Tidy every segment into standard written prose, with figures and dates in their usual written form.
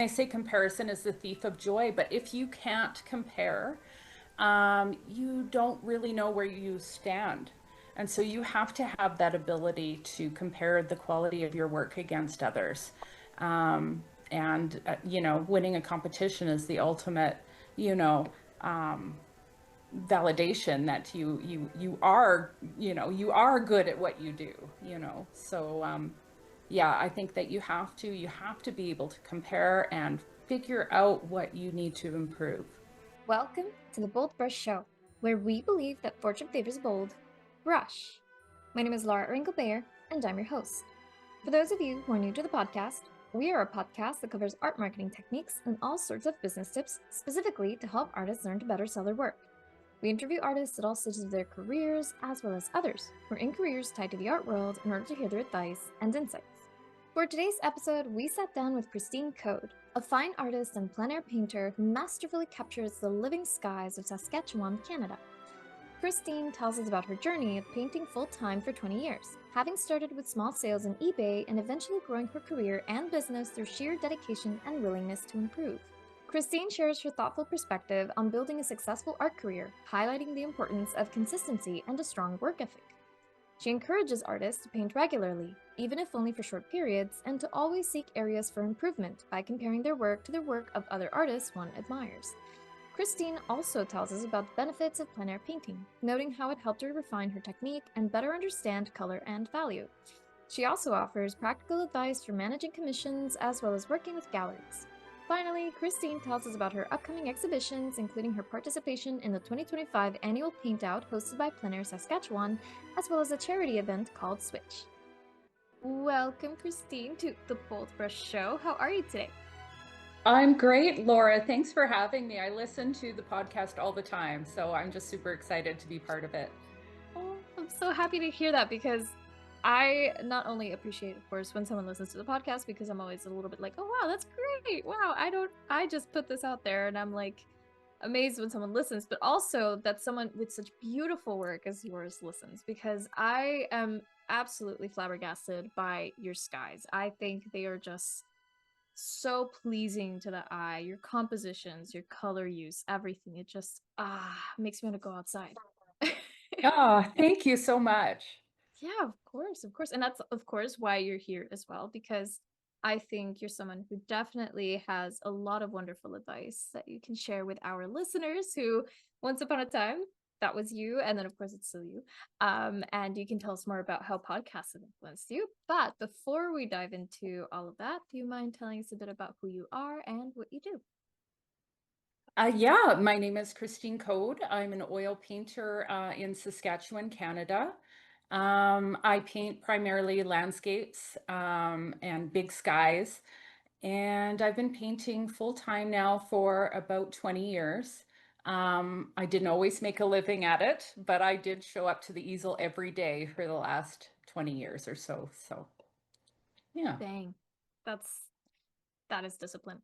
I say comparison is the thief of joy, but if you can't compare, you don't really know where you stand. And so you have to have that ability to compare the quality of your work against others. Winning a competition is the ultimate, you know, um, validation that you are, you are good at what you do. Yeah, I think that you have to be able to compare and figure out what you need to improve. Welcome to the Bold Brush Show, where we believe that fortune favors bold. Brush. My name is Laura Rinkelbeer, and I'm your host. For those of you who are new to the podcast, we are a podcast that covers art marketing techniques and all sorts of business tips, specifically to help artists learn to better sell their work. We interview artists at all stages of their careers, as well as others who are in careers tied to the art world in order to hear their advice and insights. For today's episode, we sat down with Christine Code, a fine artist and plein air painter who masterfully captures the living skies of Saskatchewan, Canada. Christine tells us about her journey of painting full-time for 20 years, having started with small sales on eBay and eventually growing her career and business through sheer dedication and willingness to improve. Christine shares her thoughtful perspective on building a successful art career, highlighting the importance of consistency and a strong work ethic. She encourages artists to paint regularly, even if only for short periods, and to always seek areas for improvement by comparing their work to the work of other artists one admires. Christine also tells us about the benefits of plein air painting, noting how it helped her refine her technique and better understand color and value. She also offers practical advice for managing commissions as well as working with galleries. Finally, Christine tells us about her upcoming exhibitions, including her participation in the 2025 annual Paint Out hosted by Plein Air Saskatchewan, as well as a charity event called Switch. Welcome, Christine, to the Bold Brush Show. How are you today? I'm great, Laura. Thanks for having me. I listen to the podcast all the time, so I'm just super excited to be part of it. Oh, I'm so happy to hear that because I not only appreciate, of course, when someone listens to the podcast because I'm always a little bit like, oh wow, that's great. Wow, I just put this out there and I'm like amazed when someone listens, but also that someone with such beautiful work as yours listens because I am absolutely flabbergasted by your skies. I think they are just so pleasing to the eye. Your compositions, your color use, everything. It just makes me want to go outside. Oh, thank you so much. Yeah, of course, of course. And that's, of course, why you're here as well, because I think you're someone who definitely has a lot of wonderful advice that you can share with our listeners who, once upon a time, that was you. And then, of course, it's still you. And you can tell us more about how podcasts have influenced you. But before we dive into all of that, do you mind telling us a bit about who you are and what you do? Yeah, my name is Christine Code. I'm an oil painter in Saskatchewan, Canada. I paint primarily landscapes and big skies. And I've been painting full time now for about 20 years. I didn't always make a living at it, but I did show up to the easel every day for the last 20 years or so. So, yeah. Dang, that's that is discipline.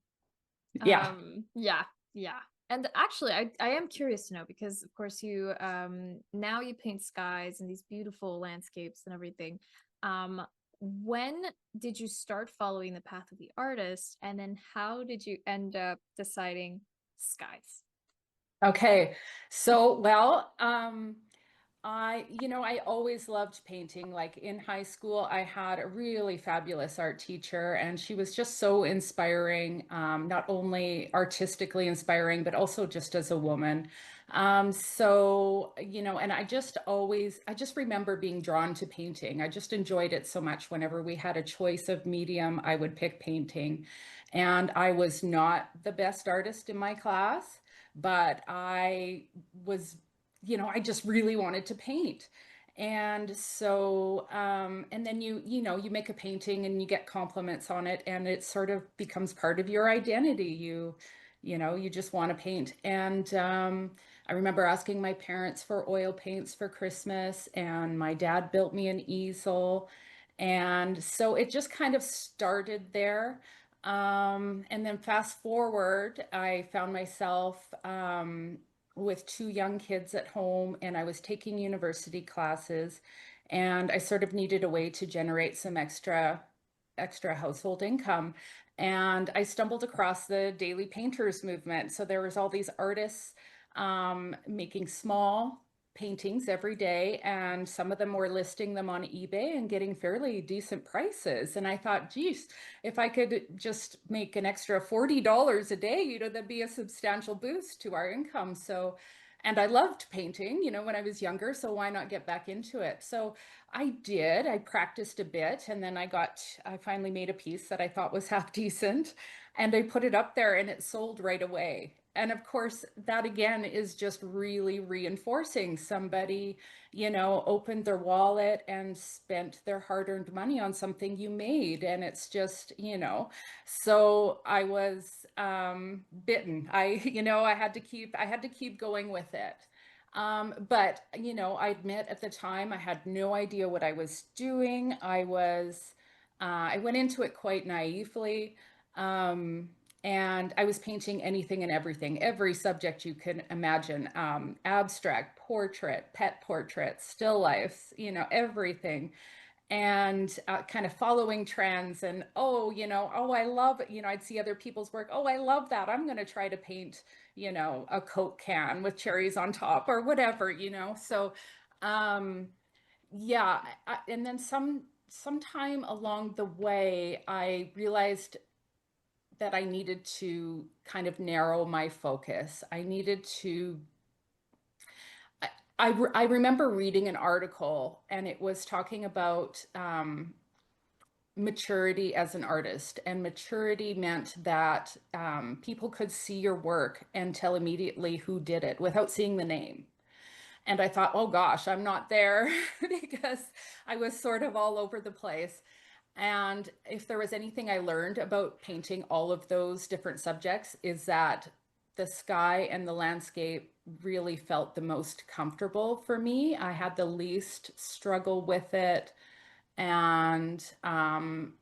Yeah. Yeah, yeah. And actually, I am curious to know because, of course, you now you paint skies and these beautiful landscapes and everything. When did you start following the path of the artist, and then how did you end up deciding skies? Okay. So, well, I always loved painting. Like in high school, I had a really fabulous art teacher, and she was just so inspiring, not only artistically inspiring, but also just as a woman. And I just remember being drawn to painting. I just enjoyed it so much. Whenever we had a choice of medium, I would pick painting. And I was not the best artist in my class, but I just really wanted to paint. And then you make a painting and you get compliments on it, and it sort of becomes part of your identity. You just want to paint. And I remember asking my parents for oil paints for Christmas, and my dad built me an easel. And so it just kind of started there. And then fast forward, I found myself with two young kids at home, and I was taking university classes, and I sort of needed a way to generate some extra household income. And I stumbled across the daily painters movement. So there was all these artists making small paintings every day, and some of them were listing them on eBay and getting fairly decent prices. And I thought, geez, if I could just make an extra $40 a day, that'd be a substantial boost to our income. So, and I loved painting, when I was younger, so why not get back into it? So I did. I practiced a bit, and then I finally made a piece that I thought was half decent, and I put it up there and it sold right away. And of course, that again is just really reinforcing somebody, opened their wallet and spent their hard-earned money on something you made. And it's just, so I was bitten. I had to keep going with it. But I admit at the time I had no idea what I was doing. I went into it quite naively. Um, and I was painting anything and everything, every subject you can imagine, abstract, portrait, pet portraits, still lifes, everything. And kind of following trends and, oh, I love it. I'd see other people's work. Oh, I love that. I'm going to try to paint, a Coke can with cherries on top or whatever. So, um, yeah. And then sometime along the way, I realized that I needed to kind of narrow my focus. I remember reading an article, and it was talking about maturity as an artist. And maturity meant that people could see your work and tell immediately who did it without seeing the name. And I thought, oh gosh, I'm not there because I was sort of all over the place. And if there was anything I learned about painting all of those different subjects, is that the sky and the landscape really felt the most comfortable for me. I had the least struggle with it. And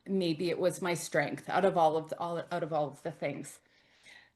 maybe it was my strength out of all of the things.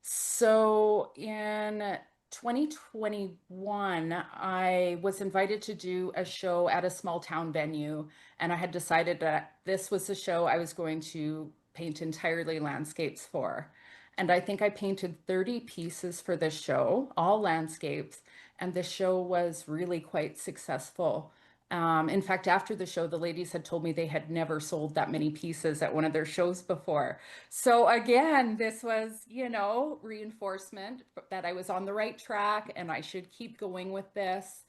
So in 2021, I was invited to do a show at a small town venue, and I had decided that this was the show I was going to paint entirely landscapes for. And I think I painted 30 pieces for this show, all landscapes, and the show was really quite successful. In fact, after the show, the ladies had told me they had never sold that many pieces at one of their shows before. So again, this was, reinforcement that I was on the right track and I should keep going with this.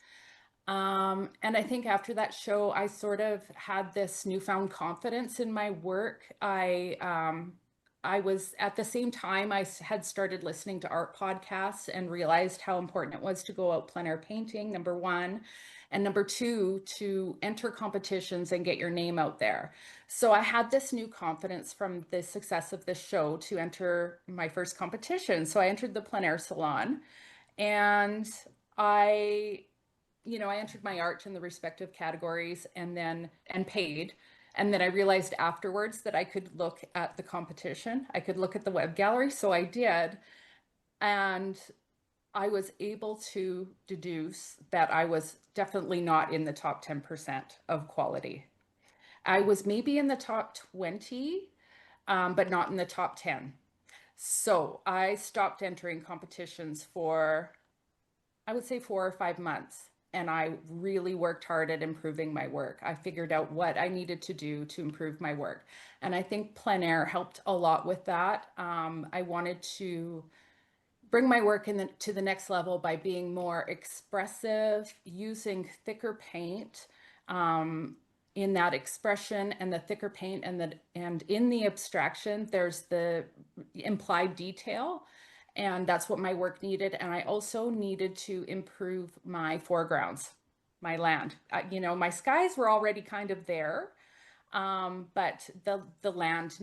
And I think after that show, I sort of had this newfound confidence in my work. I was at the same time had started listening to art podcasts and realized how important it was to go out plein air painting, number one, and number two, to enter competitions and get your name out there. So I had this new confidence from the success of this show to enter my first competition. So I entered the plein air salon, and I I entered my art in the respective categories and paid. And then I realized afterwards that I could look at the competition. I could look at the web gallery. So I did. And I was able to deduce that I was definitely not in the top 10% of quality. I was maybe in the top 20, but not in the top 10. So I stopped entering competitions for, I would say, 4 or 5 months. And I really worked hard at improving my work. I figured out what I needed to do to improve my work. And I think plein air helped a lot with that. I wanted to bring my work to the next level by being more expressive, using thicker paint in that expression, and the thicker paint and in the abstraction, there's the implied detail. And that's what my work needed. And I also needed to improve my foregrounds, my land. My skies were already kind of there, but the land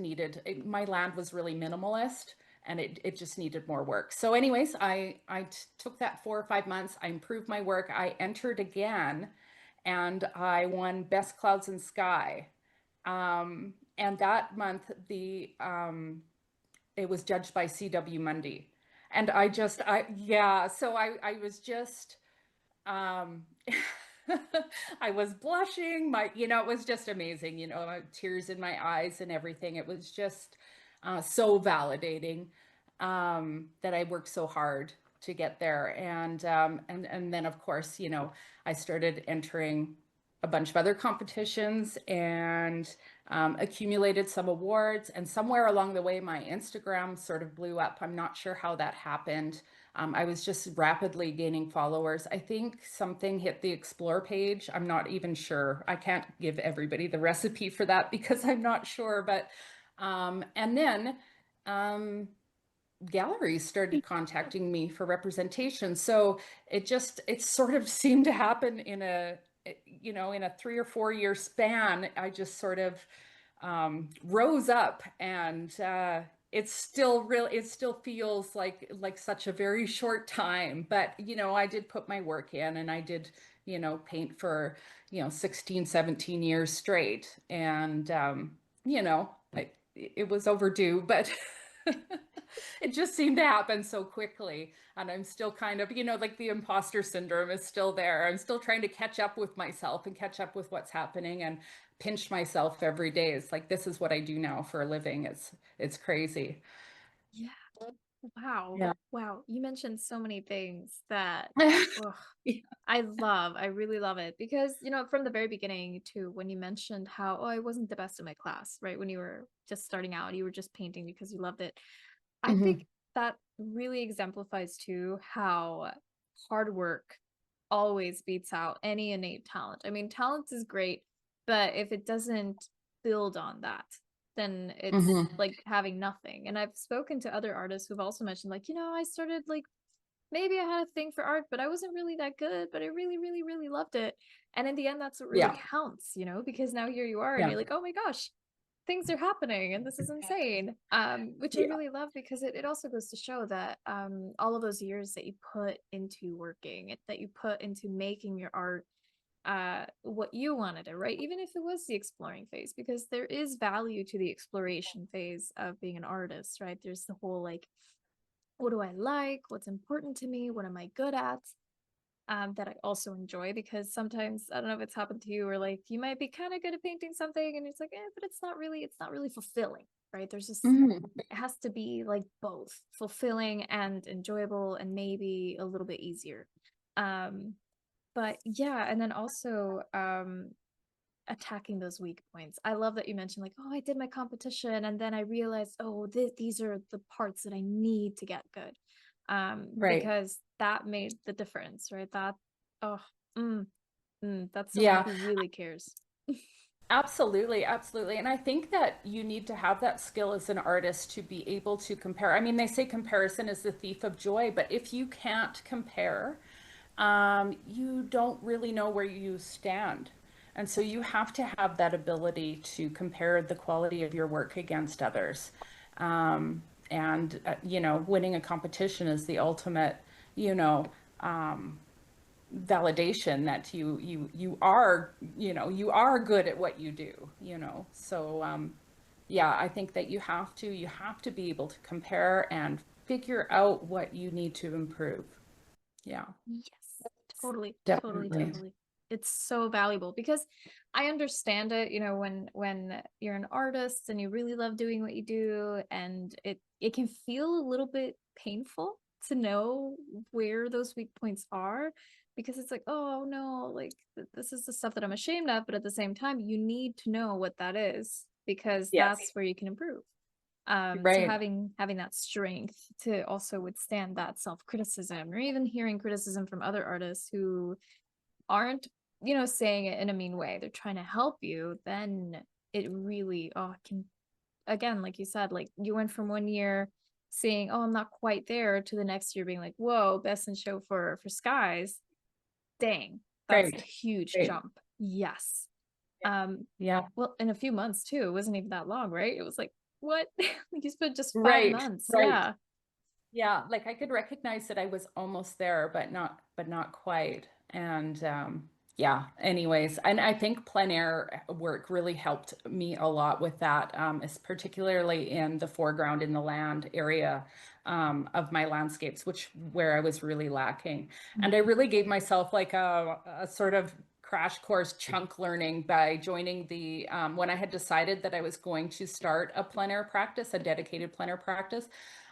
my land was really minimalist, and it just needed more work. So anyways, I took that 4 or 5 months, I improved my work, I entered again, and I won Best Clouds and Sky. And that month it was judged by C.W. Mundy. And yeah, so I was just, um, I was blushing. It was just amazing, tears in my eyes and everything. It was just, so validating, that I worked so hard to get there. And then of course, I started entering a bunch of other competitions and accumulated some awards. And somewhere along the way, my Instagram sort of blew up. I'm not sure how that happened. I was just rapidly gaining followers. I think something hit the explore page. I'm not even sure. I can't give everybody the recipe for that because I'm not sure. But and then um, galleries started contacting me for representation. So it sort of seemed to happen in a 3 or 4 year span. I just sort of rose up, and it still feels like such a very short time. But I did put my work in, and I did paint for 16, 17 years straight. And it was overdue, but it just seemed to happen so quickly. And I'm still kind of, like the imposter syndrome is still there. I'm still trying to catch up with myself and catch up with what's happening, and pinch myself every day. It's like, this is what I do now for a living. It's crazy. Yeah. Wow. Yeah. Wow. You mentioned so many things that, ugh, Yeah. I really love it because, from the very beginning to when you mentioned how, I wasn't the best in my class, right? When you were just starting out, you were just painting because you loved it. I think Mhm. that really exemplifies too how hard work always beats out any innate talent. I mean, talent is great, but if it doesn't build on that, then it's Mhm. like having nothing. And I've spoken to other artists who've also mentioned, like, I started like maybe I had a thing for art, but I wasn't really that good, but I really, really, really loved it. And in the end, that's what really Yeah. counts, because now here you are and Yeah. you're like, oh my gosh, things are happening and this is insane. Which I Yeah. really love because it also goes to show that all of those years that you put into working, that you put into making your art what you wanted it, right? Even if it was the exploring phase, because there is value to the exploration phase of being an artist, right? There's the whole like, what do I like? What's important to me? What am I good at? That I also enjoy because sometimes I don't know if it's happened to you or like you might be kind of good at painting something and it's like, but it's not really fulfilling, right? There's just Mhm. it has to be like both fulfilling and enjoyable and maybe a little bit easier. Um, but yeah, and then also attacking those weak points. I love that you mentioned like, oh, I did my competition and then I realized, oh, these are the parts that I need to get good. Right. Because that made the difference, right? Oh, mm, that's someone Yeah. who really cares. Absolutely, absolutely. And I think that you need to have that skill as an artist to be able to compare. I mean, they say comparison is the thief of joy, but if you can't compare, you don't really know where you stand. And so you have to have that ability to compare the quality of your work against others. And winning a competition is the ultimate, you know, validation that you are good at what you do. So yeah, I think that you have to be able to compare and figure out what you need to improve. Yeah, Yes, totally, totally, definitely. totally. It's so valuable because I understand it, when you're an artist and you really love doing what you do, and it can feel a little bit painful to know where those weak points are because it's like, oh no, like this is the stuff that I'm ashamed of, but at the same time, you need to know what that is because Yes. that's where you can improve. So Right. having that strength to also withstand that self-criticism or even hearing criticism from other artists who aren't, saying it in a mean way, they're trying to help you, then it really can, again, like you said, like you went from one year saying, oh, I'm not quite there, to the next year being like, whoa, best in show for skies. Dang, that's a Great. huge Great. jump. Yes. Yeah. um Yeah. well, in a few months too, it wasn't even that long, right? It was like, what? Like you spent just five Right. months Right. Yeah. Yeah, like I could recognize that I was almost there, but not quite. And yeah, anyways, and I think plein air work really helped me a lot with that, is particularly in the foreground in the land area of my landscapes, which where I was really lacking. And I really gave myself like a sort of crash course chunk learning by joining the when I had decided that I was going to start a plein air practice, a dedicated plein air practice.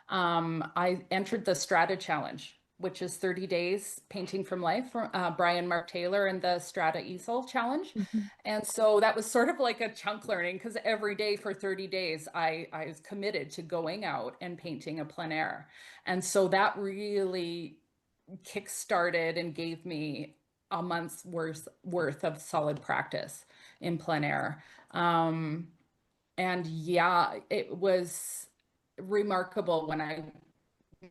I entered the Strata Challenge, which is 30 days painting from life from Brian Mark Taylor and the Strata Easel Challenge. Mhm. And so that was sort of like a chunk learning because every day for 30 days, I was committed to going out and painting a plein air. And so that really kick-started and gave me a month's worth of solid practice in plein air. And yeah, it was remarkable when I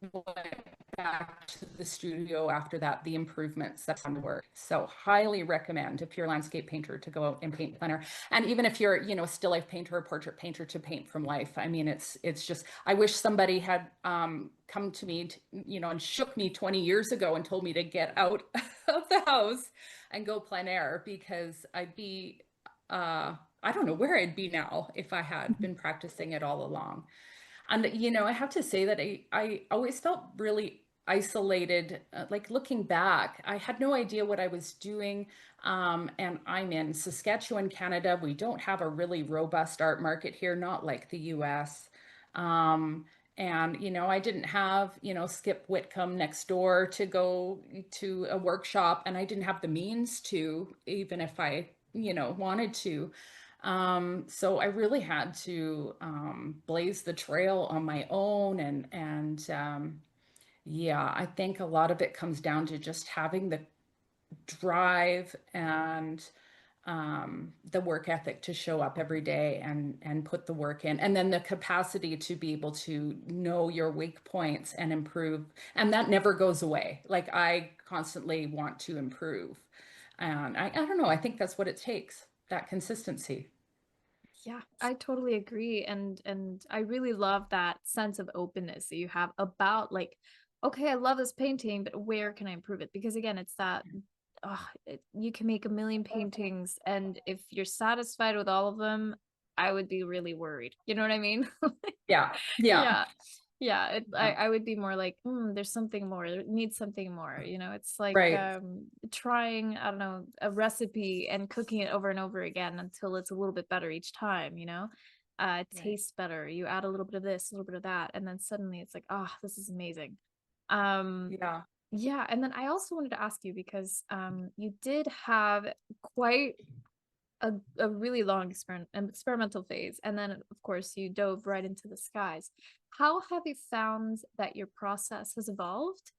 went back to the studio after that, the improvements that on the work. So highly recommend if you're a landscape painter to go out and paint plein air. And even if you're, a still life painter or portrait painter to paint from life. I mean, it's just, I wish somebody had come to me, and shook me 20 years ago and told me to get out of the house and go plein air because I'd be, I don't know where I'd be now if I had been practicing it all along. And I have to say that I always felt really isolated. Like looking back, I had no idea what I was doing. And I'm in Saskatchewan, Canada. We don't have a really robust art market here, not like the US. Um, and I didn't have, Skip Whitcomb next door to go to a workshop, and I didn't have the means to, even if I, wanted to. So I really had to blaze the trail on my own, and yeah, I think a lot of it comes down to just having the drive and the work ethic to show up every day and put the work in, and then the capacity to be able to know your weak points and improve, and that never goes away. Like I constantly want to improve, and I don't know. I think that's what it takes, that consistency. Yeah, I totally agree. And I really love that sense of openness that you have about like, okay, I love this painting, but where can I improve it? Because again, it's that you can make a million paintings, and if you're satisfied with all of them, I would be really worried. You know what I mean? Yeah, yeah, Yeah. Yeah, yeah. I would be more like, there's something more. It needs something more. It's like Right, trying, I don't know, a recipe and cooking it over and over again until it's a little bit better each time, it right. tastes better. You add a little bit of this, a little bit of that, and then suddenly it's like, this is amazing. Um, Yeah. yeah, and then I also wanted to ask you because you did have quite a really long experimental phase, and then of course you dove right into the skies. How have you found that your process has evolved?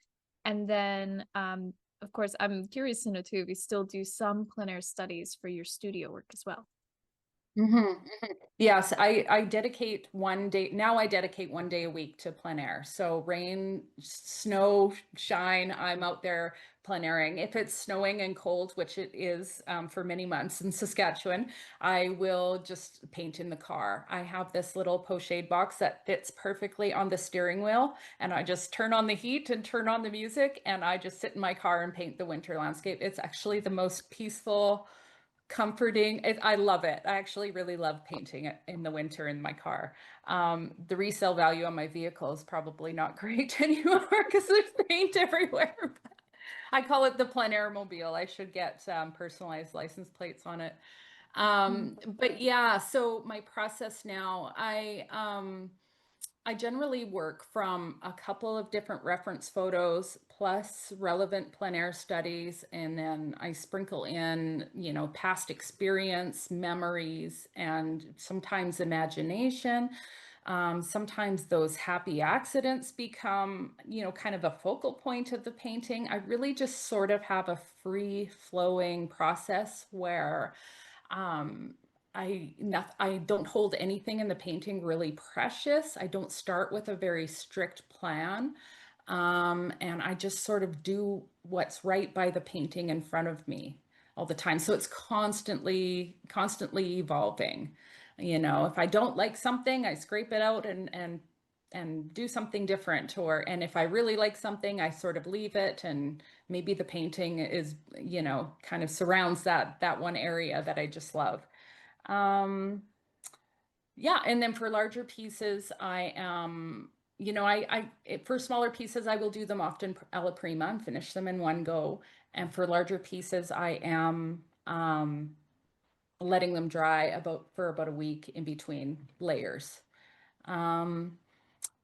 And then of course I'm curious to know too if you still do some plein air studies for your studio work as well. Mhm, mhm. Yes, I dedicate one day now. I dedicate one day a week to plein air. So rain, snow, shine, I'm out there plein airing. If it's snowing and cold, which it is for many months in Saskatchewan, I will just paint in the car. I have this little pochade box that fits perfectly on the steering wheel, and I just turn on the heat and turn on the music, and I just sit in my car and paint the winter landscape. It's actually the most peaceful, comforting. I love it. I actually really love painting it in the winter in my car. The resale value on my vehicle is probably not great anymore because there's paint everywhere. But I call it the plein air mobile. I should get personalized license plates on it. Mm. But yeah, so my process now, I generally work from a couple of different reference photos plus relevant plein air studies, and then I sprinkle in, past experience, memories, and sometimes imagination. Sometimes those happy accidents become, kind of a focal point of the painting. I really just sort of have a free flowing process where um, I don't hold anything in the painting really precious. I don't start with a very strict plan. And I just sort of do what's right by the painting in front of me all the time. So it's constantly evolving. If I don't like something, I scrape it out and do something different. And if I really like something, I sort of leave it, and maybe the painting is, kind of surrounds that one area that I just love. Um, yeah, and then for larger pieces, I am, for smaller pieces, I will do them often alla prima and finish them in one go. And for larger pieces, I am. um, letting them dry for about a week in between layers. Um,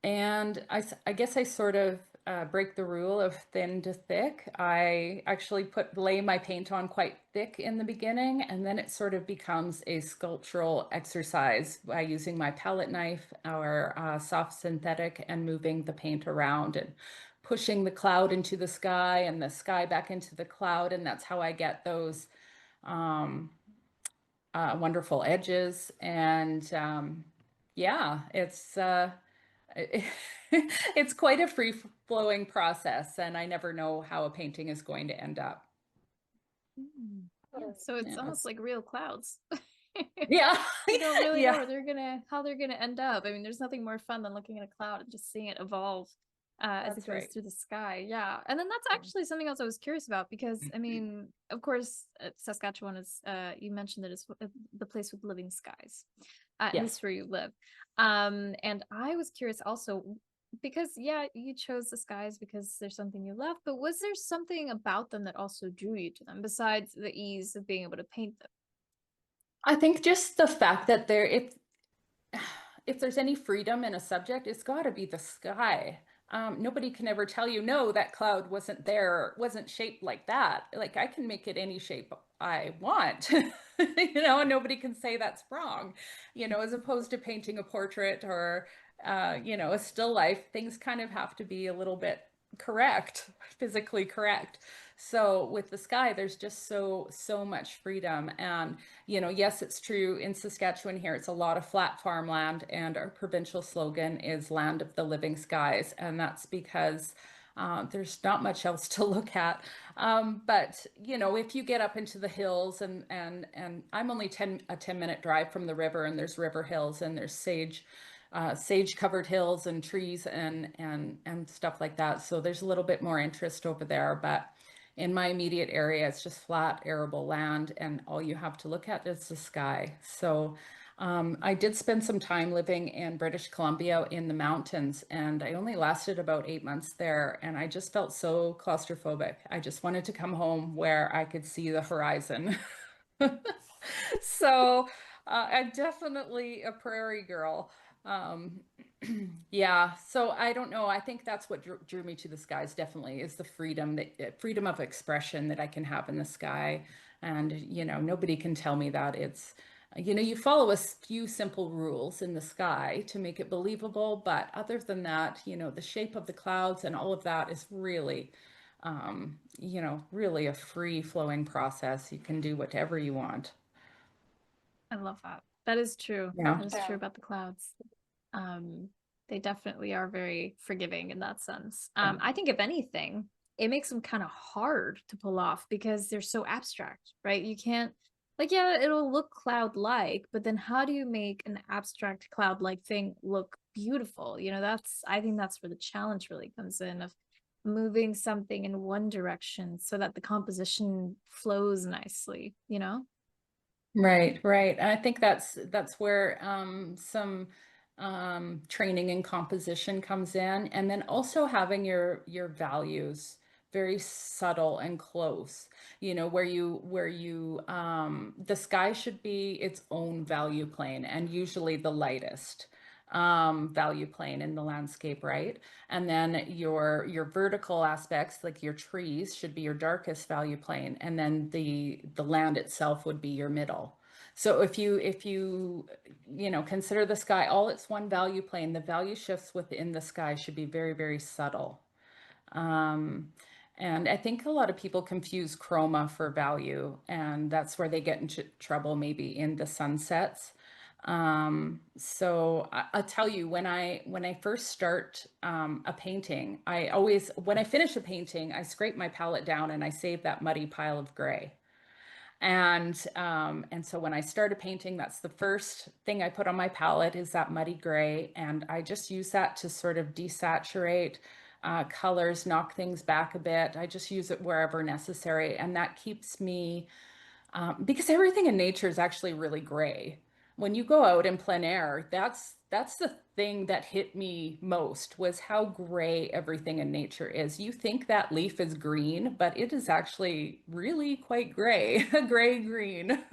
and I guess I sort of break the rule of thin to thick. I actually lay my paint on quite thick in the beginning, and then it sort of becomes a sculptural exercise by using my palette knife or soft synthetic and moving the paint around and pushing the cloud into the sky and the sky back into the cloud. And that's how I get those um, wonderful edges. And yeah, it's quite a free-flowing process, and I never know how a painting is going to end up. Yeah, so it's almost Yes. like real clouds. Yeah. You don't really know Yeah, where they're gonna how they're gonna end up. I mean, there's nothing more fun than looking at a cloud and just seeing it evolve as it that's goes right. through the sky. Yeah, and then that's actually something else I was curious about because I mean, of course, Saskatchewan is. You mentioned that it's the place with living skies, at Yes. least where you live. And I was curious also because yeah, you chose the skies because there's something you love, but was there something about them that also drew you to them besides the ease of being able to paint them? I think just the fact that if there's any freedom in a subject, it's got to be the sky. Nobody can ever tell you, no, that cloud wasn't there, wasn't shaped like that. Like I can make it any shape I want, and nobody can say that's wrong, as opposed to painting a portrait or, a still life, things kind of have to be a little bit correct, physically correct. So with the sky, there's just so much freedom. And yes, it's true in Saskatchewan here, it's a lot of flat farmland, and our provincial slogan is Land of the Living Skies. And that's because there's not much else to look at. But if you get up into the hills, and I'm only a 10-minute drive from the river, and there's river hills, and there's sage covered hills and trees and stuff like that. So there's a little bit more interest over there. But in my immediate area, it's just flat, arable land, and all you have to look at is the sky. So I did spend some time living in British Columbia in the mountains, and I only lasted about 8 months there, and I just felt so claustrophobic. I just wanted to come home where I could see the horizon. So I'm definitely a prairie girl. Um, yeah, so I don't know. I think that's what drew me to the skies, definitely, is the freedom of expression that I can have in the sky. And, nobody can tell me that you follow a few simple rules in the sky to make it believable. But other than that, the shape of the clouds and all of that is really a free flowing process. You can do whatever you want. I love that. That is true. Yeah. That is true about the clouds. Um, they definitely are very forgiving in that sense. I think if anything, it makes them kind of hard to pull off because they're so abstract, right? You can't like yeah, it'll look cloud-like, but then how do you make an abstract cloud-like thing look beautiful? That's I think that's where the challenge really comes in of moving something in one direction so that the composition flows nicely. Right, right. And I think that's where some training in composition comes in, and then also having your values very subtle and close. Where you the sky should be its own value plane, and usually the lightest value plane in the landscape, right? And then your vertical aspects, like your trees, should be your darkest value plane, and then the land itself would be your middle. So if you consider the sky all its one value plane, the value shifts within the sky should be very, very subtle. Um, and I think a lot of people confuse chroma for value, and that's where they get into trouble, maybe in the sunsets. So I'll tell you, when I first start a painting, when I finish a painting, I scrape my palette down and I save that muddy pile of gray. And so when I start a painting, that's the first thing I put on my palette is that muddy gray, and I just use that to sort of desaturate colors, knock things back a bit. I just use it wherever necessary, and that keeps me because everything in nature is actually really gray. when you go out in plein air, that's the thing that hit me most was how gray everything in nature is. You think that leaf is green, but it is actually really quite gray, gray green.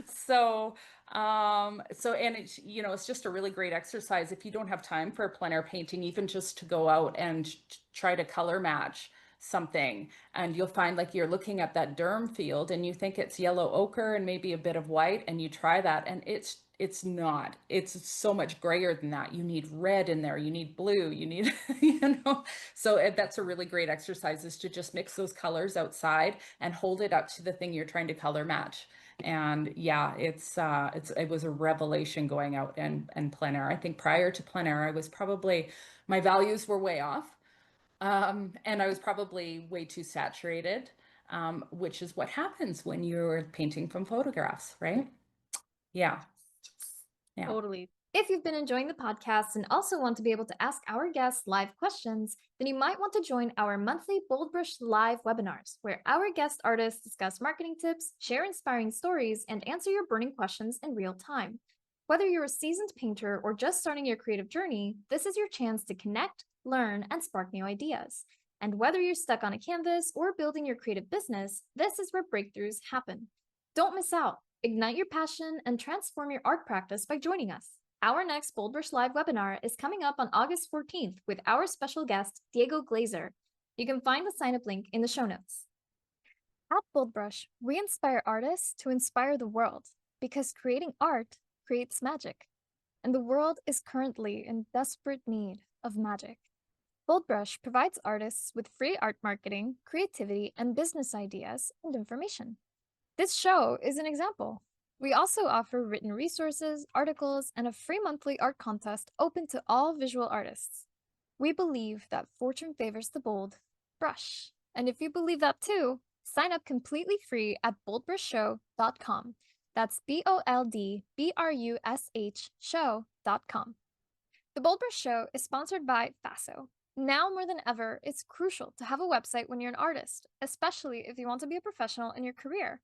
So, and it's, it's just a really great exercise if you don't have time for a plein air painting, even just to go out and try to color match something. And you'll find like you're looking at that derm field and you think it's yellow ochre and maybe a bit of white, and you try that and it's not. It's so much grayer than that. You need red in there, you need blue, you need, So that's a really great exercise, is to just mix those colors outside and hold it up to the thing you're trying to color match. And yeah, it was a revelation going out and plein air. I think prior to plein air, my values were way off. And I was probably way too saturated, which is what happens when you're painting from photographs, right? Yeah, yeah. Totally. If you've been enjoying the podcast and also want to be able to ask our guests live questions, then you might want to join our monthly BoldBrush live webinars, where our guest artists discuss marketing tips, share inspiring stories, and answer your burning questions in real time. Whether you're a seasoned painter or just starting your creative journey, this is your chance to connect, learn, and spark new ideas. And whether you're stuck on a canvas or building your creative business, this is where breakthroughs happen. Don't miss out. Ignite your passion and transform your art practice by joining us. Our next BoldBrush Live webinar is coming up on August 14th with our special guest, Diego Glazer. You can find the sign-up link in the show notes. At BoldBrush, we inspire artists to inspire the world, because creating art creates magic, and the world is currently in desperate need of magic. BoldBrush provides artists with free art marketing, creativity, and business ideas and information. This show is an example. We also offer written resources, articles, and a free monthly art contest open to all visual artists. We believe that fortune favors the bold brush. And if you believe that too, sign up completely free at boldbrushshow.com. That's BoldBrush show.com. The BoldBrush Show is sponsored by Faso. Now more than ever, it's crucial to have a website when you're an artist, especially if you want to be a professional in your career.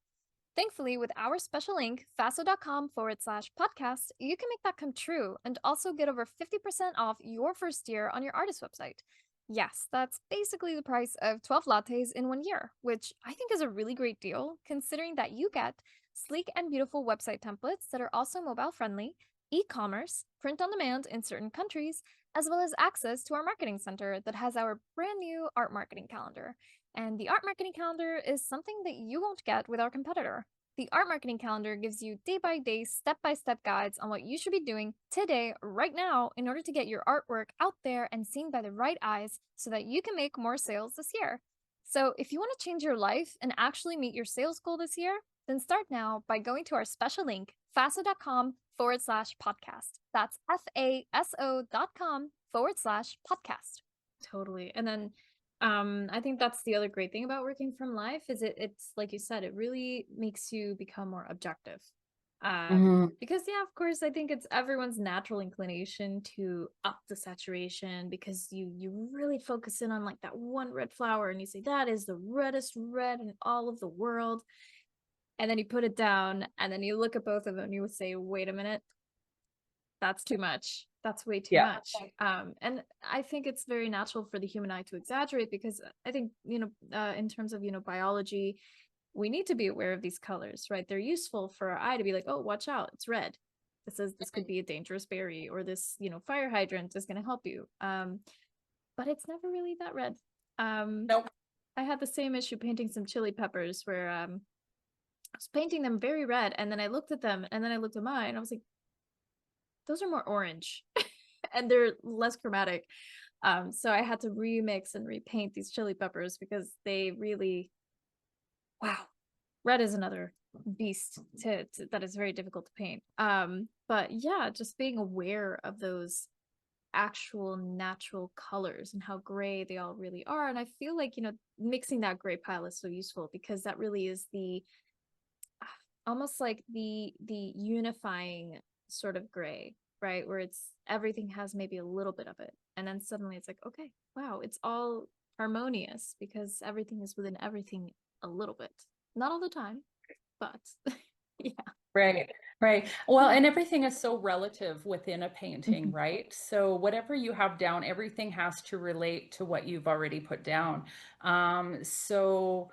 Thankfully, with our special link, faso.com/podcast, you can make that come true and also get over 50% off your first year on your artist website. Yes, that's basically the price of 12 lattes in 1 year, which I think is a really great deal, considering that you get sleek and beautiful website templates that are also mobile friendly, e-commerce, print on demand in certain countries, as well as access to our marketing center that has our brand new art marketing calendar. And the art marketing calendar is something that you won't get with our competitor. The art marketing calendar gives you day-by-day, step-by-step guides on what you should be doing today, right now, in order to get your artwork out there and seen by the right eyes so that you can make more sales this year. So if you want to change your life and actually meet your sales goal this year, then start now by going to our special link, faso.com/podcast. That's FASO.com/podcast. Totally. And then I think that's the other great thing about working from life is it's like you said, it really makes you become more objective. Mhm. Because yeah, of course, I think it's everyone's natural inclination to up the saturation because you really focus in on like that one red flower and you say that is the reddest red in all of the world. And then you put it down and then you look at both of them and you would say, wait a minute, that's too much. That's way too Yeah. much. And I think it's very natural for the human eye to exaggerate because I think, in terms of, biology, we need to be aware of these colors, right? They're useful for our eye to be like, oh, watch out, it's red. This could be a dangerous berry, or this, fire hydrant is going to help you. But it's never really that red. Nope. I had the same issue painting some chili peppers where I was painting them very red, and then I looked at them, and then I looked at mine, and I was like, those are more orange and they're less chromatic. So I had to remix and repaint these chili peppers because they really, wow, red is another beast that is very difficult to paint. But yeah, just being aware of those actual natural colors and how gray they all really are. And I feel like, mixing that gray pile is so useful because that really is the almost like the unifying sort of gray, right? Where it's everything has maybe a little bit of it. And then suddenly it's like, okay, wow, it's all harmonious because everything is within everything a little bit. Not all the time, but yeah. Right. Right. Well, and everything is so relative within a painting, Mhm. right? So whatever you have down, everything has to relate to what you've already put down. So,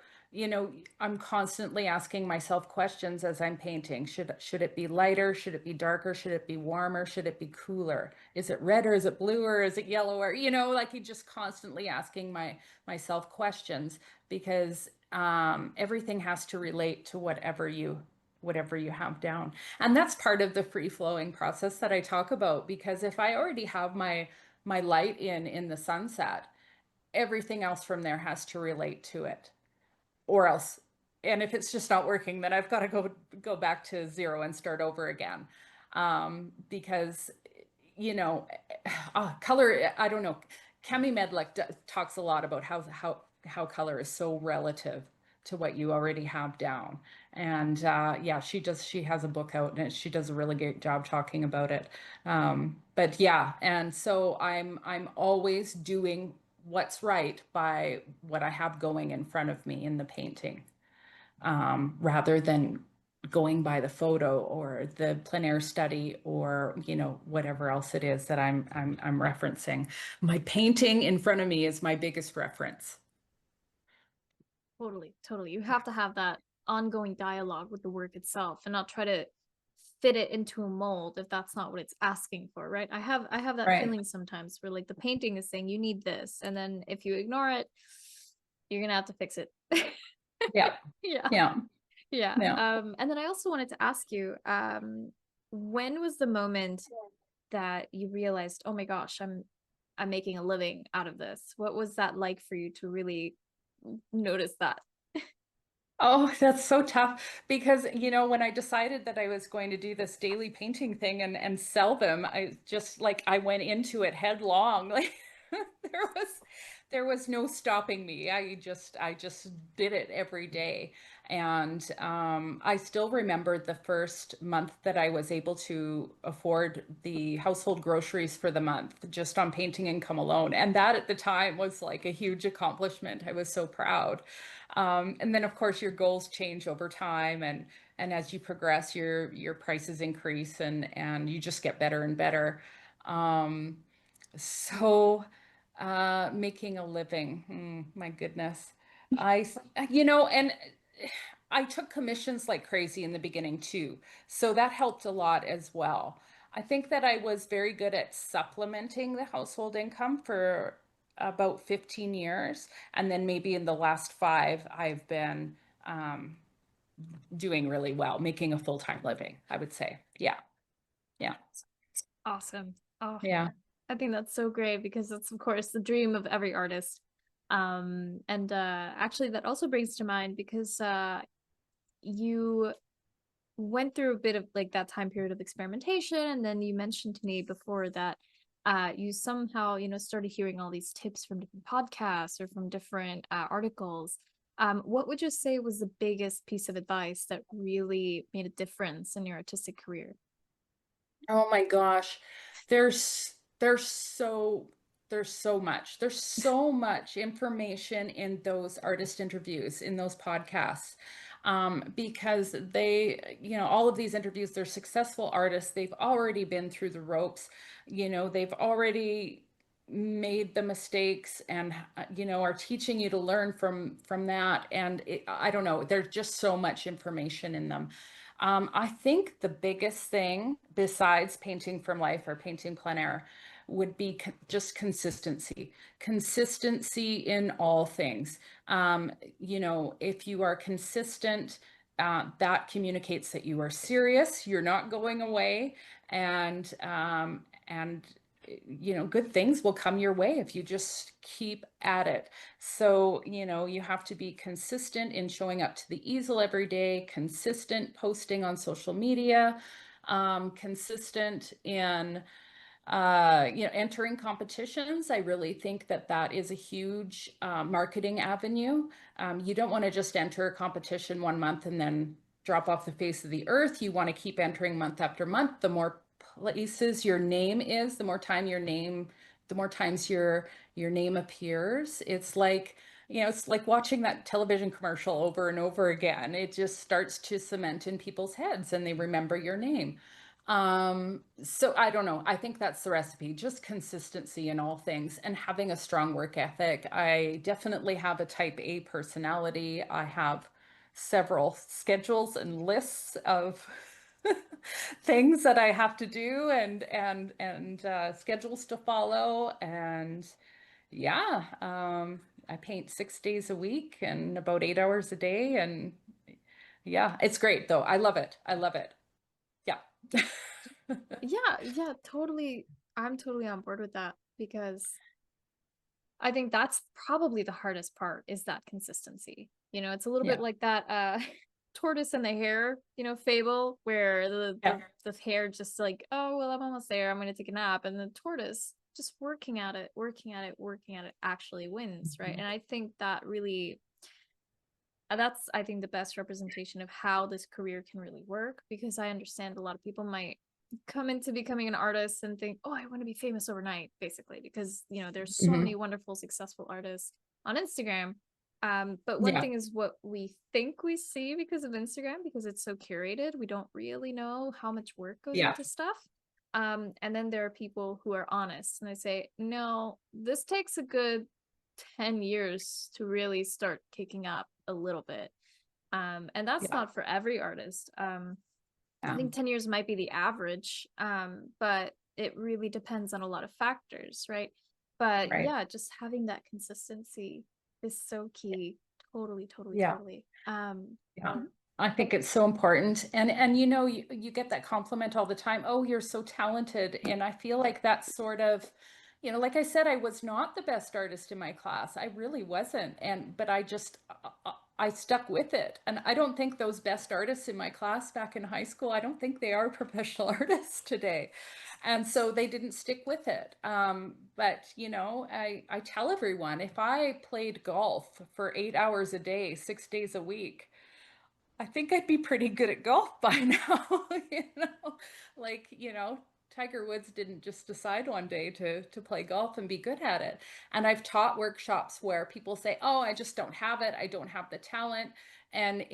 I'm constantly asking myself questions as I'm painting. Should it be lighter? Should it be darker? Should it be warmer? Should it be cooler? Is it red or is it blue or is it yellow? Or, like you're just constantly asking myself questions because everything has to relate to whatever you have down. And that's part of the free flowing process that I talk about because if I already have my light in the sunset, everything else from there has to relate to it. Or else, and if it's just not working, then I've got to go back to zero and start over again. Because you know, color, I don't know. Cami Medlick talks a lot about how color is so relative to what you already have down. And yeah, she has a book out and she does a really great job talking about it. But yeah, and so I'm always doing what's right by what I have going in front of me in the painting, rather than going by the photo or the plein air study or whatever else it is that I'm referencing. My painting in front of me is my biggest reference. Totally, totally. You have to have that ongoing dialogue with the work itself and not try to fit it into a mold if that's not what it's asking for, right? I have that Right. feeling sometimes where like the painting is saying you need this, and then if you ignore it, you're gonna have to fix it. Yeah. Yeah. Yeah. Yeah. Yeah. And then I also wanted to ask you, when was the moment that you realized, oh my gosh, I'm making a living out of this? What was that like for you to really notice that? Oh, that's so tough because, when I decided that I was going to do this daily painting thing and sell them, I just like I went into it headlong. Like there was there was no stopping me. I just did it every day. And I still remember the first month that I was able to afford the household groceries for the month just on painting income alone. And that at the time was like a huge accomplishment. I was so proud. And then of course your goals change over time and as you progress your prices increase and you just get better and better. Um, so making a living, my goodness. I and I took commissions like crazy in the beginning too. So that helped a lot as well. I think that I was very good at supplementing the household income for about 15 years. And then maybe in the last five, I've been um, doing really well, making a full-time living, I would say. Yeah. Yeah. Awesome. Oh, Yeah. I think that's so great because that's of course the dream of every artist. And actually that also brings to mind because you went through a bit of like that time period of experimentation, and then you mentioned to me before that you somehow, started hearing all these tips from different podcasts or from different articles. What would you say was the biggest piece of advice that really made a difference in your artistic career? Oh my gosh. There's so much information in those artist interviews, in those podcasts. Because all of these interviews, they're successful artists. They've already been through the ropes. They've already made the mistakes and are teaching you to learn from that. And I don't know, there's just so much information in them. I think the biggest thing besides painting from life or painting plein air would be just consistency. Consistency in all things. If you are consistent, that communicates that you are serious, you're not going away, and good things will come your way if you just keep at it. So, you have to be consistent in showing up to the easel every day, consistent posting on social media, consistent in entering competitions. I really think that that is a huge marketing avenue. You don't want to just enter a competition one month and then drop off the face of the earth. You want to keep entering month after month. The more places your name is, the more times your name appears. It's like, it's like watching that television commercial over and over again. It just starts to cement in people's heads and they remember your name. So I don't know. I think that's the recipe, just consistency in all things and having a strong work ethic. I definitely have a type A personality. I have several schedules and lists of things that I have to do and schedules to follow. And yeah, I paint 6 days a week and about 8 hours a day. And yeah, it's great though. I love it. I love it. Yeah. Yeah, yeah, totally. I'm totally on board with that because I think that's probably the hardest part is that consistency. It's a little bit Yeah. like that tortoise and the hare, fable where Yeah. the hare just like, oh, well, I'm almost there. I'm going to take a nap. And the tortoise just working at it, working at it, working at it actually wins, right? Mhm. And I think that really that's I think the best representation of how this career can really work because I understand a lot of people might come into becoming an artist and think, oh, I want to be famous overnight, basically, because there's so many Mhm. wonderful, successful artists on Instagram. But one Yeah. thing is what we think we see because of Instagram, because it's so curated, we don't really know how much work goes Yeah. into stuff. And then there are people who are honest and they say, no, this takes a good 10 years to really start kicking up a little bit. And that's Yeah. not for every artist. I Yeah. think 10 years might be the average, but it really depends on a lot of factors, right? But Right. yeah, just having that consistency is so key. Totally, totally, Yeah. totally. Yeah. I think it's so important. And you get that compliment all the time. Oh, you're so talented. And I feel like that's sort of, like I said, I was not the best artist in my class. I really wasn't. But I stuck with it. And I don't think those best artists in my class back in high school, I don't think they are professional artists today. And so they didn't stick with it. But I tell everyone if I played golf for 8 hours a day, 6 days a week, I think I'd be pretty good at golf by now. You know, Tiger Woods didn't just decide one day to play golf and be good at it. And I've taught workshops where people say, "Oh, I just don't have it. I don't have the talent." And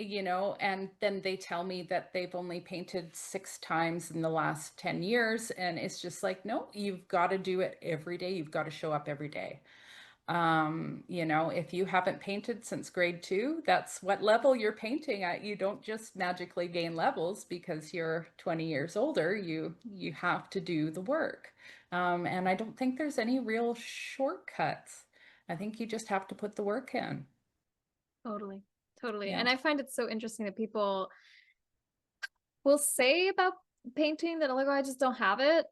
then they tell me that they've only painted 6 times in the last 10 years. And it's just like, no, you've got to do it every day. You've got to show up every day. If you haven't painted since grade 2, that's what level you're painting at. You don't just magically gain levels because you're 20 years older. You have to do the work. And I don't think there's any real shortcuts. I think you just have to put the work in. Totally, totally. Yeah, And I find it so interesting that people will say about painting that like, oh, I just don't have it.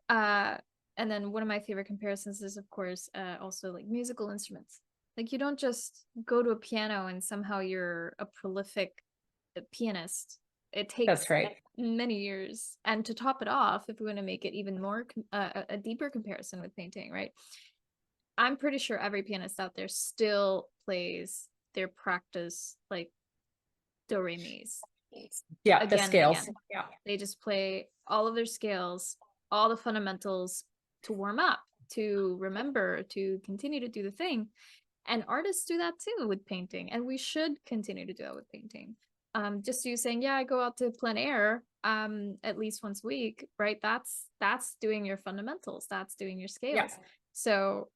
And then one of my favorite comparisons is, of course, also like musical instruments. Like you don't just go to a piano and somehow you're a prolific pianist. It that's takes right. many years. And to top it off, if we want to make it even more a deeper comparison with painting, right? I'm pretty sure every pianist out there still plays their practice like do re mi's Yeah, the again and scales. again. Yeah, They just play all of their scales, all the fundamentals to warm up, to remember, to continue to do the thing. And artists do that too with painting, and we should continue to do that with painting. Just you saying, yeah, I go out to plein air at least once a week, right? That's doing your fundamentals, that's doing your yeah, scales. So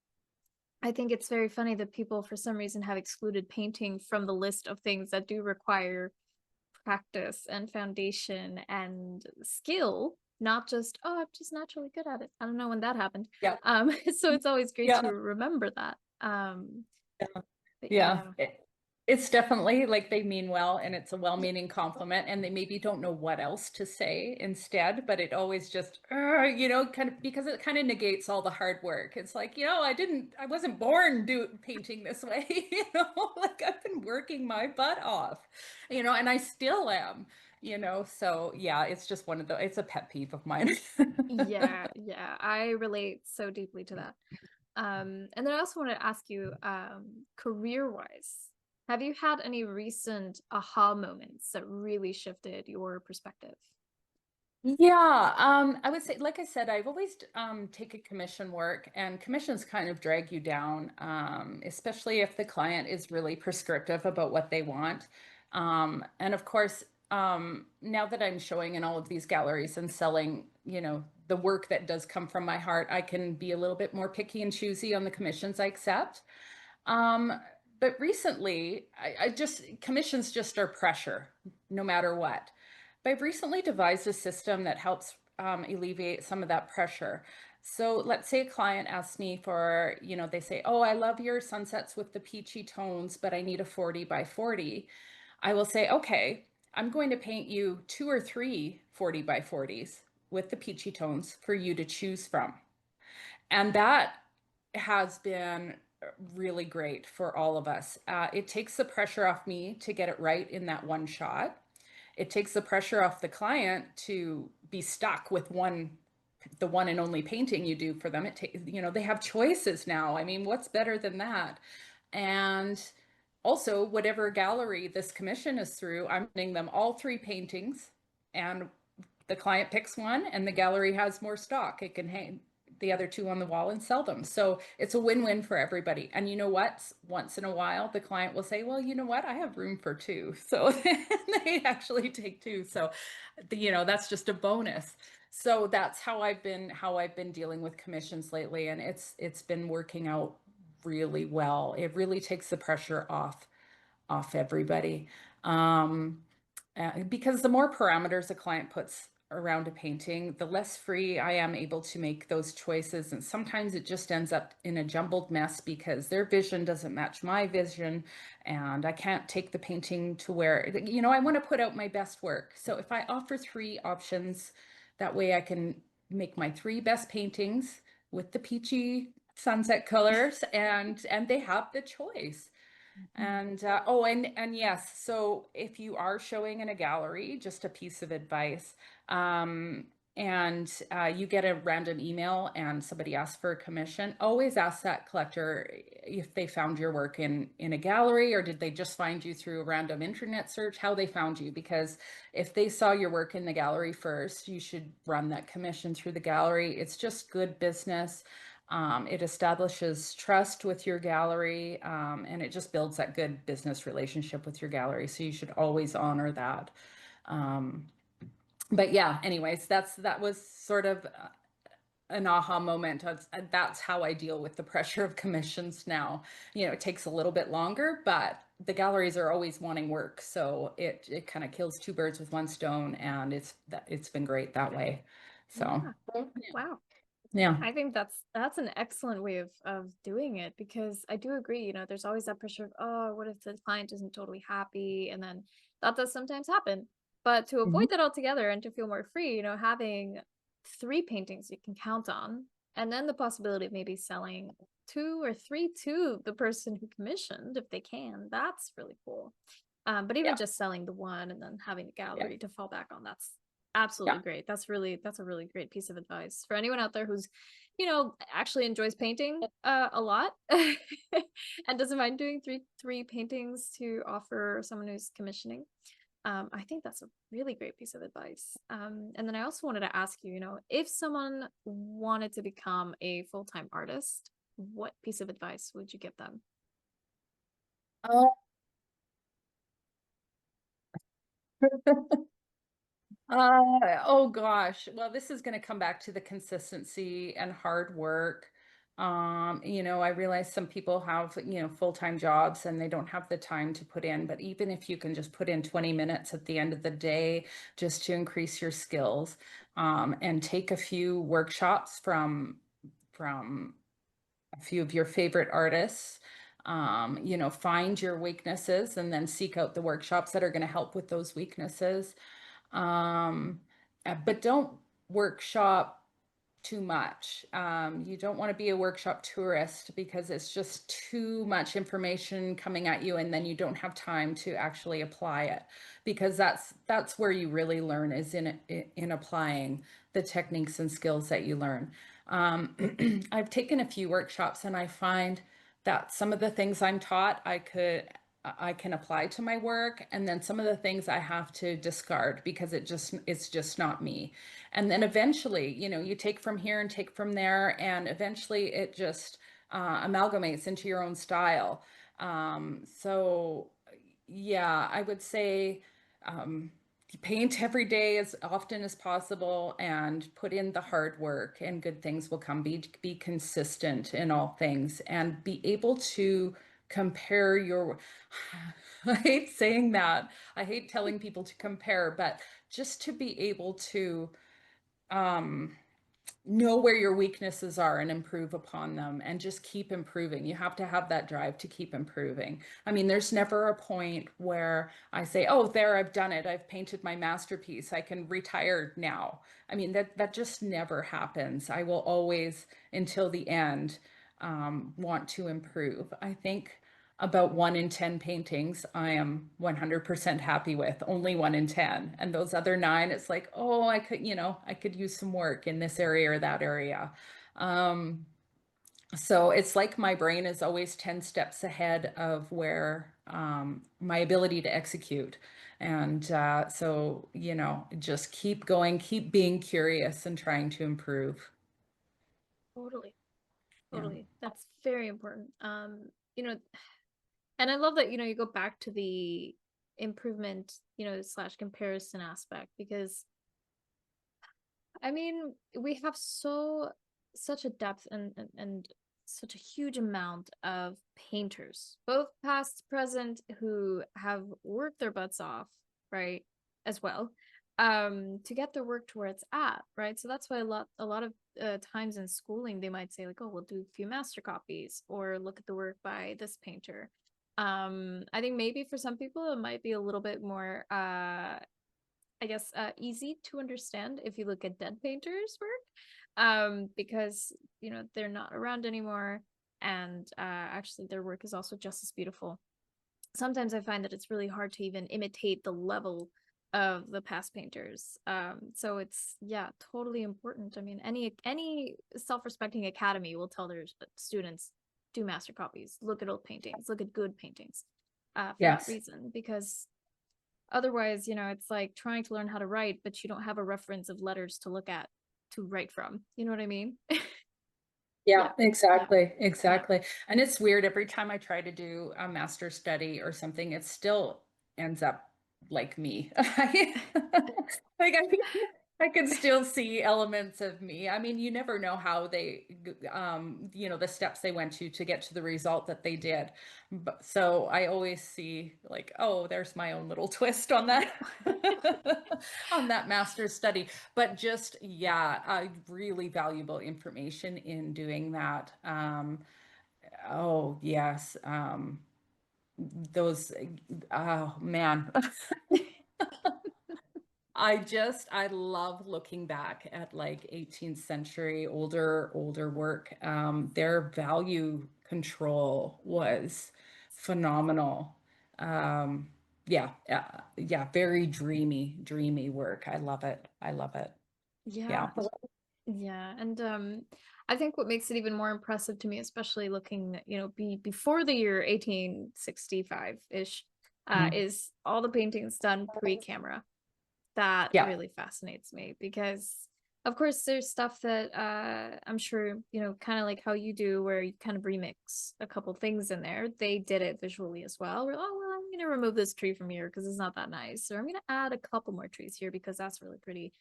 I think it's very funny that people, for some reason, have excluded painting from the list of things that do require practice and foundation and skill, not just, oh, I'm just naturally good at it. I don't know when that happened. yeah, So it's always great to yeah. remember that. But Yeah, yeah, it's definitely like they mean well and it's a well-meaning compliment and they maybe don't know what else to say instead, but it always just, kind of because it kind of negates all the hard work. It's like, I wasn't born painting this way, like I've been working my butt off, and I still am, so yeah, it's just it's a pet peeve of mine. yeah, yeah. I relate so deeply to that. And then I also want to ask you, career-wise, have you had any recent aha moments that really shifted your perspective? Yeah, I would say, like I said, I've always taken commission work, and commissions kind of drag you down, especially if the client is really prescriptive about what they want. And of course, now that I'm showing in all of these galleries and selling, the work that does come from my heart, I can be a little bit more picky and choosy on the commissions I accept. Um, but recently, commissions just are pressure, no matter what. But I've recently devised a system that helps alleviate some of that pressure. So let's say a client asks me for, they say, oh, I love your sunsets with the peachy tones, but I need a 40 by 40. I will say, okay, I'm going to paint you two or three 40 by 40s with the peachy tones for you to choose from. And that has been really great for all of us. It takes the pressure off me to get it right in that one shot. It takes the pressure off the client to be stuck with the one and only painting you do for them. They have choices now. I mean, what's better than that? And also, whatever gallery this commission is through, I'm sending them all three paintings, and the client picks one and the gallery has more stock. It can hang the other two on the wall and sell them. So it's a win-win for everybody. And you know what? Once in a while, the client will say, well, you know what? I have room for two. So they actually take two. So, that's just a bonus. So that's how I've been dealing with commissions lately. And it's been working out really well. It really takes the pressure off everybody. Um, because the more parameters a client puts around a painting, the less free I am able to make those choices. And sometimes it just ends up in a jumbled mess because their vision doesn't match my vision. And I can't take the painting to where, I want to put out my best work. So if I offer three options, that way I can make my three best paintings with the peachy sunset colors, and they have the choice. Mhm. And yes, so if you are showing in a gallery, just a piece of advice, and you get a random email and somebody asks for a commission, always ask that collector if they found your work in a gallery, or did they just find you through a random internet search, how they found you. Because if they saw your work in the gallery first, you should run that commission through the gallery. It's just good business. It establishes trust with your gallery, and it just builds that good business relationship with your gallery. So you should always honor that. Um, but yeah, anyways, that was sort of an aha moment. That's how I deal with the pressure of commissions now. It takes a little bit longer, but the galleries are always wanting work, so it kind of kills two birds with one stone, and it's been great that way. So Yeah. Wow. yeah. I think that's an excellent way of doing it because I do agree, there's always that pressure of, oh, what if the client isn't totally happy? And then that does sometimes happen. But to Mhm. avoid that altogether and to feel more free, having three paintings you can count on, and then the possibility of maybe selling two or three to the person who commissioned if they can, that's really cool. But even Yeah. just selling the one and then having a Yeah. gallery to fall back on, that's absolutely Yeah. great. That's a really great piece of advice for anyone out there who's, actually enjoys painting a lot and doesn't mind doing three paintings to offer someone who's commissioning. I think that's a really great piece of advice. And then I also wanted to ask you, if someone wanted to become a full-time artist, what piece of advice would you give them? Oh, oh gosh. Well, this is going to come back to the consistency and hard work. I realize some people have, full-time jobs and they don't have the time to put in, but even if you can just put in 20 minutes at the end of the day just to increase your skills, and take a few workshops from a few of your favorite artists. Find your weaknesses and then seek out the workshops that are going to help with those weaknesses. But don't workshop too much. You don't want to be a workshop tourist because it's just too much information coming at you, and then you don't have time to actually apply it. Because that's where you really learn, is in applying the techniques and skills that you learn. I've taken a few workshops, and I find that some of the things I'm taught, I could. I can apply to my work, and then some of the things I have to discard because it's just not me. And then eventually, you take from here and take from there, and eventually it just amalgamates into your own style. So yeah, I would say um, paint every day as often as possible and put in the hard work, and good things will come. Be consistent in all things and be able to compare your I hate saying that. I hate telling people to compare, but just to be able to um know where your weaknesses are and improve upon them and just keep improving. You have to have that drive to keep improving. I mean, there's never a point where I say, "Oh, there, I've done it. I've painted my masterpiece. I can retire now." I mean, that just never happens. I will always, until the end, want to improve. I think about 1 in 10 paintings I am 100% happy with, only 1 in 10. And those other nine, it's like, oh, I could use some work in this area or that area. Um, so it's like my brain is always 10 steps ahead of where my ability to execute. And so, just keep going, keep being curious and trying to improve. Totally. Yeah. Totally. That's very important. You know, and I love that, you go back to the improvement, slash comparison aspect, because I mean, we have such a depth and such a huge amount of painters, both past, present, who have worked their butts off, right, as well, to get their work to where it's at, right? So that's why a lot of times in schooling they might say like, oh, we'll do a few master copies or look at the work by this painter. I think maybe for some people it might be a little bit more I guess, easy to understand if you look at dead painters' work, because they're not around anymore, and actually their work is also just as beautiful. Sometimes I find that it's really hard to even imitate the level of the past painters. So it's, yeah, totally important. I mean, any self-respecting academy will tell their students, do master copies, look at old paintings, look at good paintings, for that Yes. reason, because otherwise, it's like trying to learn how to write, but you don't have a reference of letters to look at to write from. You know what I mean? Yeah, Yeah. Yeah. exactly, Yeah. exactly. And it's weird, every time I try to do a master study or something, it still ends up like me. Like I can still see elements of me. I mean, you never know how the steps they went to get to the result that they did. But so I always see like, oh, there's my own little twist on that on that master study. But just, yeah, really valuable information in doing that. Oh, yes. Those, oh man. I love looking back at like 18th century older work. Their value control was phenomenal. Um, yeah, very dreamy work. I love it. I love it. Yeah. Yeah. Yeah. And I think what makes it even more impressive to me, especially looking, before the year 1865-ish, Mhm. is all the paintings done pre-camera. That Yeah. really fascinates me because of course there's stuff that I'm sure, kind of like how you do where you kind of remix a couple things in there. They did it visually as well. We're, oh well, I'm gonna remove this tree from here because it's not that nice. Or I'm gonna add a couple more trees here because that's really pretty.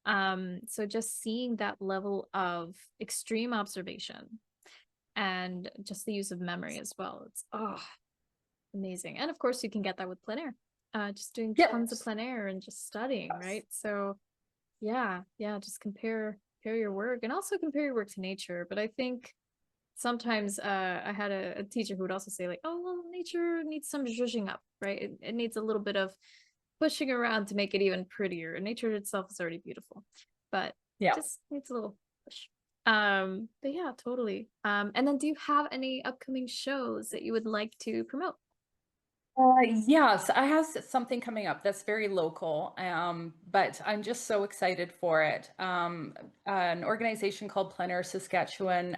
So just seeing that level of extreme observation and just the use of memory as well. It's amazing. And of course you can get that with plein air. Just doing Yep. tons of plein air and just studying, right? So yeah, yeah, just compare your work and also compare your work to nature. But I think sometimes I had a teacher who would also say like, oh well, nature needs some zhuzhing up, right? It needs a little bit of pushing around to make it even prettier. And nature itself is already beautiful, but Yeah. just needs a little push. But yeah, totally. And then do you have any upcoming shows that you would like to promote? Yes, I have something coming up that's very local, but I'm just so excited for it. An organization called Plein Air Saskatchewan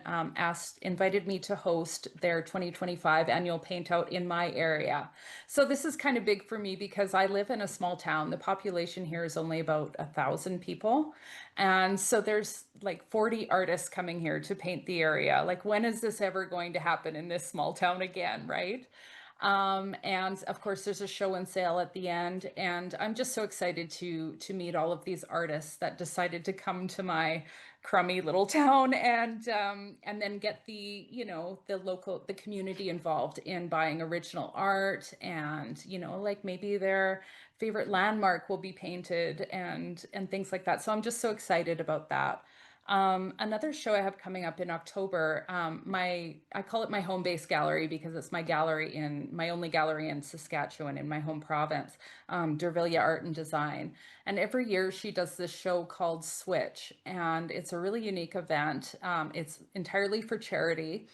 invited me to host their 2025 annual paint out in my area. So this is kind of big for me because I live in a small town. The population here is only about 1,000 people, and so there's like 40 artists coming here to paint the area. Like, when is this ever going to happen in this small town again, right? And of course, there's a show and sale at the end, and I'm just so excited to meet all of these artists that decided to come to my crummy little town and then get the community involved in buying original art, and like maybe their favorite landmark will be painted and things like that. So I'm just so excited about that. Another show I have coming up in October, I call it my home base gallery because it's my only gallery in Saskatchewan in my home province, Dervilla Art and Design. And every year she does this show called Switch, and it's a really unique event. It's entirely for charity.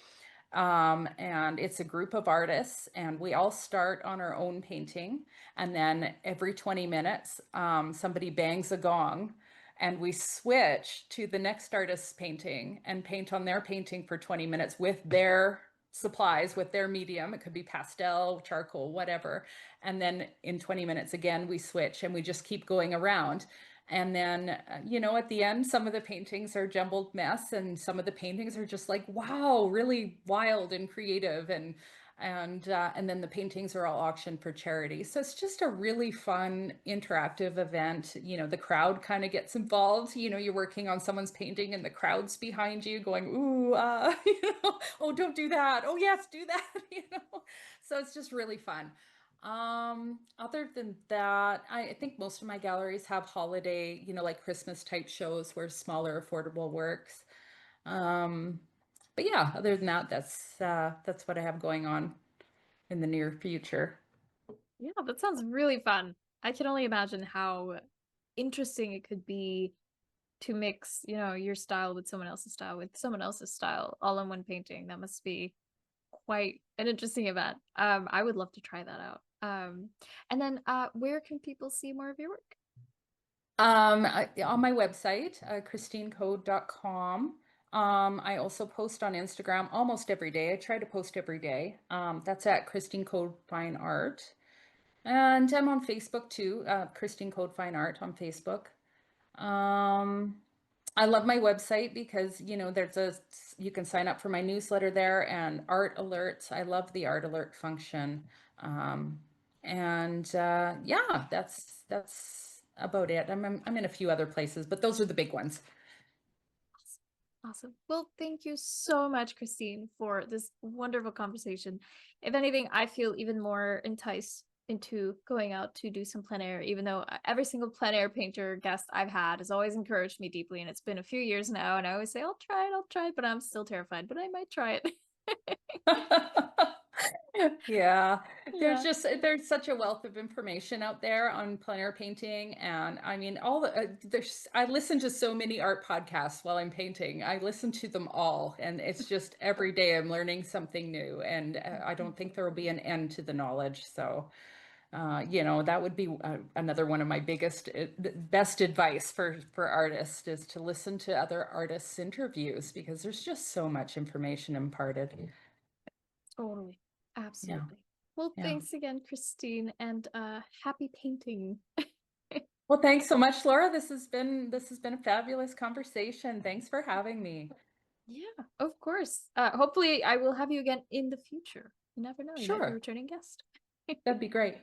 And it's a group of artists, and we all start on our own painting. And then every 20 minutes, somebody bangs a gong, and we switch to the next artist's painting and paint on their painting for 20 minutes with their supplies, with their medium. It could be pastel, charcoal, whatever. And then in 20 minutes again, we switch and we just keep going around. And then, at the end, some of the paintings are jumbled mess, and some of the paintings are just like, wow, really wild and creative. And then the paintings are all auctioned for charity. So it's just a really fun, interactive event. The crowd kind of gets involved. You're working on someone's painting, and the crowd's behind you going, ooh, oh, don't do that. Oh, yes, do that. So it's just really fun. Other than that, I think most of my galleries have holiday, like Christmas type shows where smaller, affordable works. Um, but yeah, other than that, that's what I have going on in the near future. Yeah, that sounds really fun. I can only imagine how interesting it could be to mix, your style with someone else's style with someone else's style all in one painting. That must be quite an interesting event. I would love to try that out. And then where can people see more of your work? On my website, christinecode.com. I also post on Instagram almost every day. I try to post every day. That's at Christine Code Fine Art. And I'm on Facebook too, Christine Code Fine Art on Facebook. Um, I love my website because, you can sign up for my newsletter there and art alerts. I love the art alert function. Um, and yeah, that's about it. I'm in a few other places, but those are the big ones. Awesome. Awesome. Well, thank you so much, Christine, for this wonderful conversation. If anything, I feel even more enticed into going out to do some plein air, even though every single plein air painter guest I've had has always encouraged me deeply. And it's been a few years now, and I always say, I'll try it, but I'm still terrified, but I might try it. Yeah, Yeah. there's such a wealth of information out there on plein air painting, and I mean all the I listen to so many art podcasts while I'm painting. I listen to them all, and it's just every day I'm learning something new, and I don't think there will be an end to the knowledge. So, that would be another one of my best advice for artists is to listen to other artists' interviews because there's just so much information imparted. Totally. Yeah, Absolutely. Well, yeah. thanks again, Christine, and happy painting. Well, thanks so much, Laura. This has been a fabulous conversation. Thanks for having me. Yeah, of course. Hopefully I will have you again in the future. You never know, you might be a Sure, returning guest. that'd be great.